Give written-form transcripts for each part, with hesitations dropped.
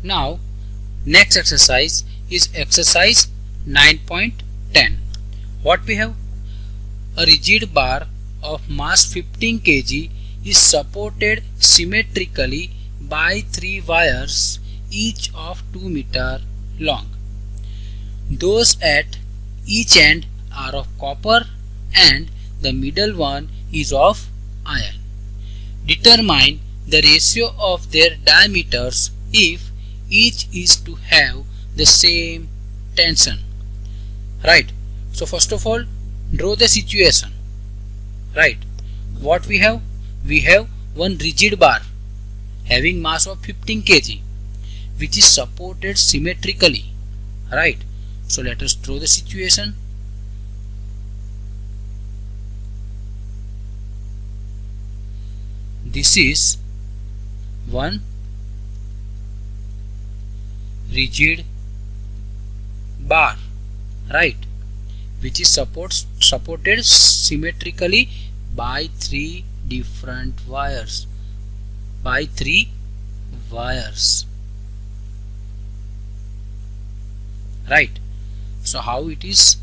Now next exercise is exercise 9.10. What we have? A rigid bar of mass 15 kg is supported symmetrically by 3 wires, each of 2 meter long. Those at each end are of copper and the middle one is of iron. Determine the ratio of their diameters if each is to have the same tension. Right. So first of all, draw the situation. Right. What we have? We have one rigid bar having mass of 15 kg which is supported symmetrically. Right. So let us draw the situation. This is one rigid bar, right, which is supported symmetrically by 3 different wires, right. So how it is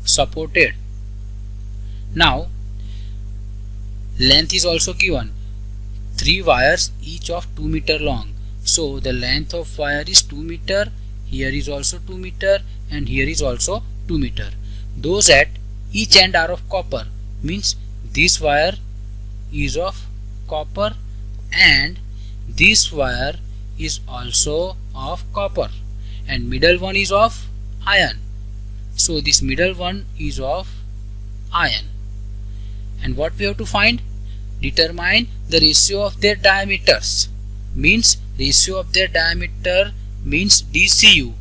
supported? Now length is also given, 3 wires each of 2 meter long. So the length of wire is 2 meter, here is also 2 meter and here is also 2 meter. Those at each end are of copper, means this wire is of copper and this wire is also of copper and middle one is of iron. So this middle one is of iron. And what we have to find? Determine the ratio of their diameters. Means ratio of their diameter means DCU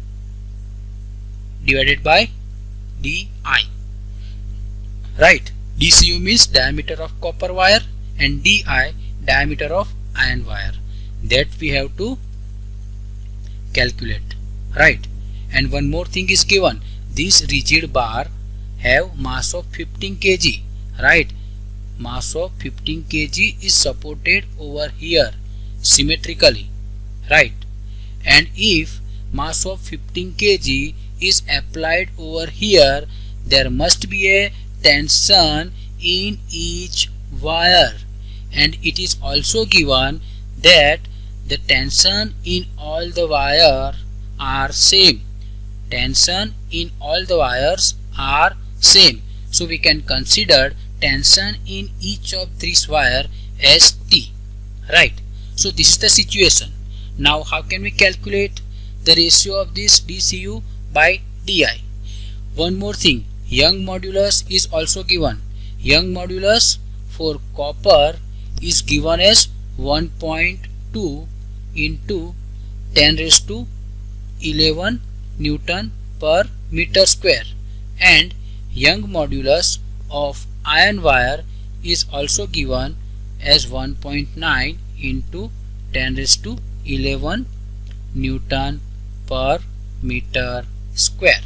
divided by DI. Right. DCU means diameter of copper wire and DI diameter of iron wire. That we have to calculate. Right. And one more thing is given. This rigid bar have mass of 15 kg. Right. Mass of 15 kg is supported over here symmetrically, right? And if mass of 15 kg is applied over here, there must be a tension in each wire, and it is also given that the tension in all the wires are same. Tension in all the wires are same. So we can consider tension in each of these wires as T. Right. So this is the situation. Now how can we calculate the ratio of this DCU by DI? One more thing, Young modulus is also given. Young modulus for copper is given as 1.2 into 10 raised to 11 Newton per meter square, and Young modulus of iron wire is also given as 1.9 into 10 raised to 11 Newton per meter square.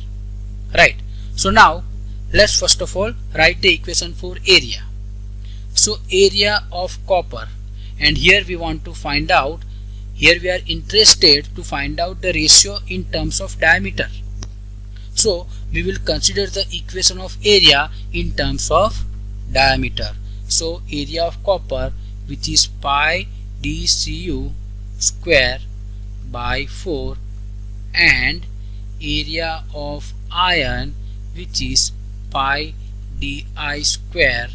Right. So now let's first of all write the equation for area. So area of copper, and here we want to find out, here we are interested to find out the ratio in terms of diameter. So we will consider the equation of area in terms of diameter. So area of copper, which is pi dcu square by 4, and area of iron, which is pi di square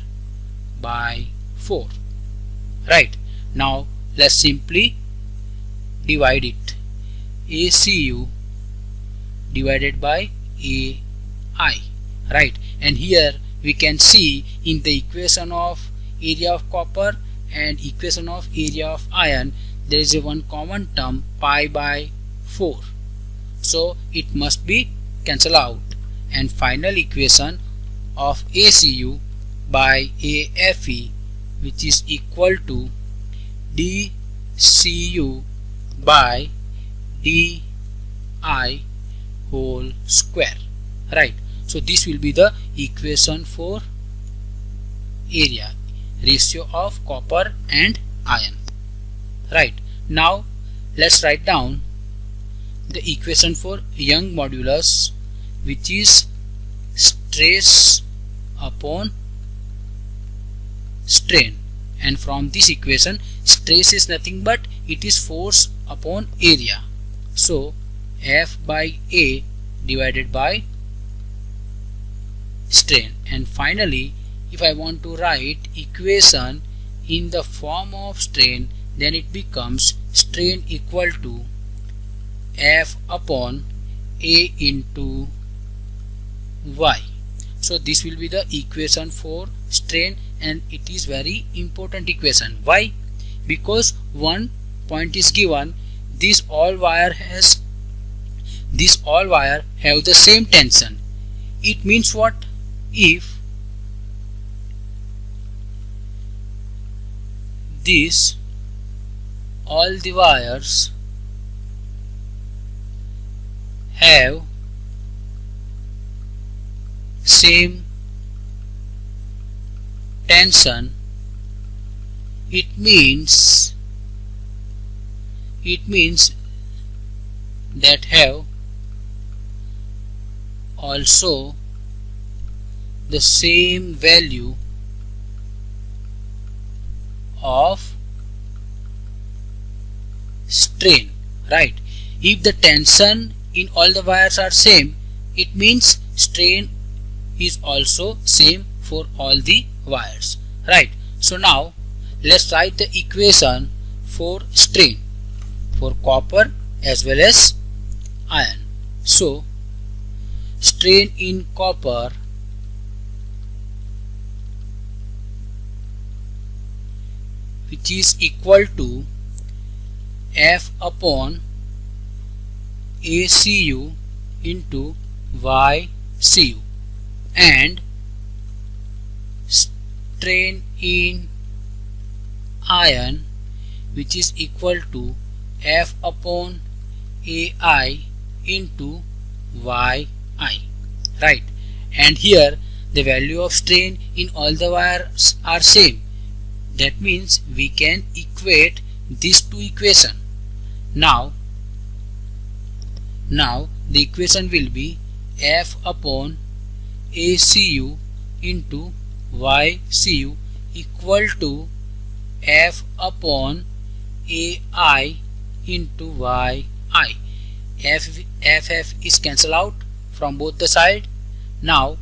by 4. Right. Now let's simply divide it. ACU divided by AI. Right. And here we can see in the equation of area of copper and equation of area of iron, there is a one common term, pi by 4. So it must be cancelled out, and final equation of ACU by AFE, which is equal to DCU by DI whole square. Right. So this will be the equation for area, ratio of copper and iron. Right. Now let's write down the equation for Young modulus, which is stress upon strain, and from this equation stress is nothing but it is force upon area. So F by A divided by strain. And finally, if I want to write equation in the form of strain, then it becomes strain equal to F upon A into Y. So this will be the equation for strain, and it is very important equation. Why? Because one point is given, this all wire have the same tension. It means what? If this all the wires have same tension, it means that have also the same value of strain, right? If the tension in all the wires are same, it means strain is also same for all the wires, right? So now let's write the equation for strain for copper as well as iron. So strain in copper which is equal to F upon ACU into YCU, and strain in iron which is equal to F upon AI into YI, right? And here the value of strain in all the wires are same. That means we can equate these two equations. Now the equation will be F upon ACU into YCU equal to F upon AI into YI. FF is cancelled out from both the side. Now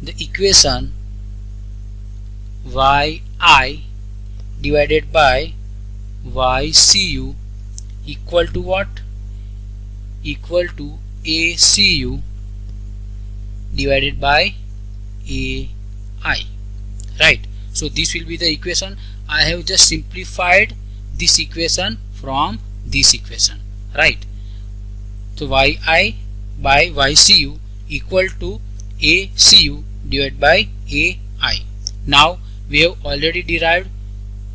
the equation YI divided by YCU equal to what? Equal to ACU divided by AI, right? So this will be the equation. I have just simplified this equation from this equation, right? So YI by YCU equal to ACU divided by AI. Now we have already derived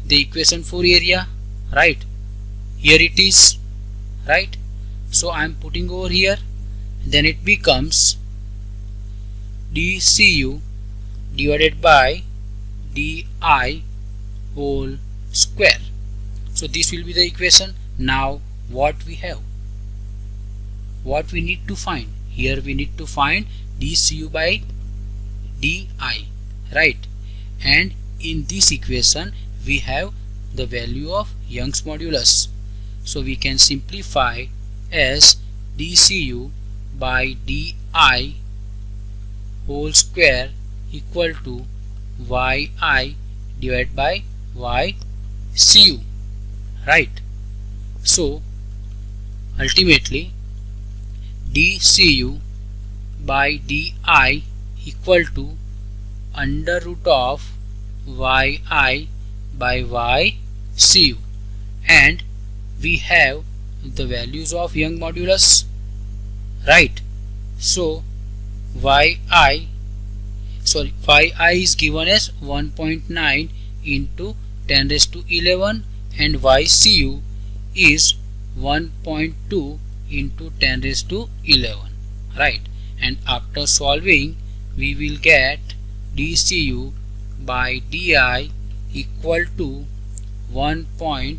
the equation for area, right? Here it is, right? So I am putting over here, then it becomes DCU divided by DI whole square. So this will be the equation. Now what we have? What we need to find? Here we need to find DCU by DI, right? And in this equation we have the value of Young's modulus. So we can simplify as DCU by DI whole square equal to YI divided by YCU, right? So ultimately DCU by DI equal to under root of YI by YCU, and we have the values of Young modulus, right? So YI is given as 1.9 into 10 raised to 11 and YCU is 1.2 into 10 raised to 11, right? And after solving we will get DCU by DI equal to 1.2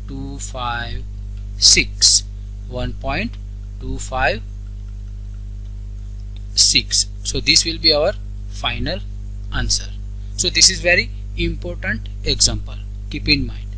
1.256. 1.256. So this will be our final answer. So this is very important example. Keep in mind.